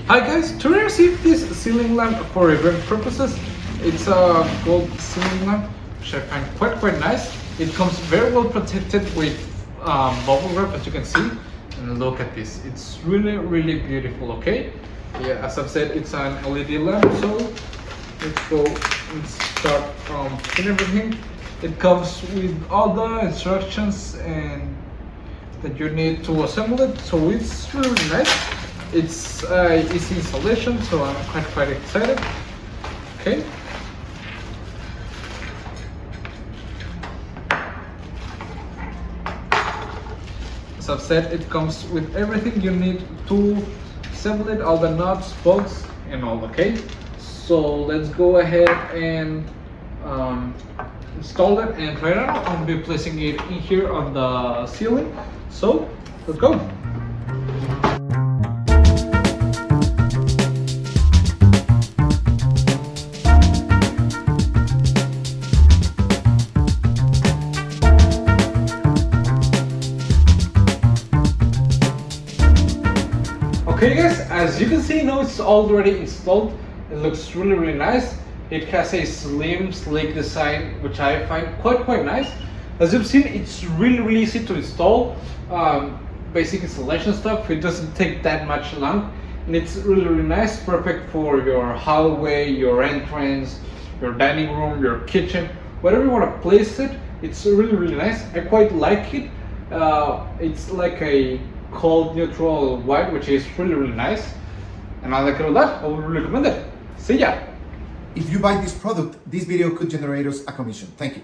Hi guys, to receive this ceiling lamp for event purposes, it's a gold ceiling lamp which I find quite nice. It comes very well protected with bubble wrap, as you can see. And look at this, it's really beautiful. Okay, yeah, as I've said, it's an LED lamp. So let's start from fitting everything. It comes with all the instructions and that you need to assemble it, so it's really nice. It's easy installation, so I'm quite excited. Okay. As I've said, it comes with everything you need to assemble it, all the nuts, bolts, and all. Okay. So let's go ahead and install it and try it out. I'll be placing it in here on the ceiling. So let's go. Okay guys, as you can see now it's already installed. It looks really nice. It has a slim, sleek design, which I find quite nice. As you've seen, it's really easy to install. Basic installation stuff. It doesn't take that much long, and it's really nice. Perfect for your hallway, your entrance, your dining room, your kitchen, whatever you want to place it. It's really nice. I quite like it. It's like a cold neutral white, which is really nice, and I like it a lot. I would recommend it. See ya. If you buy this product, this video could generate us a commission. Thank you.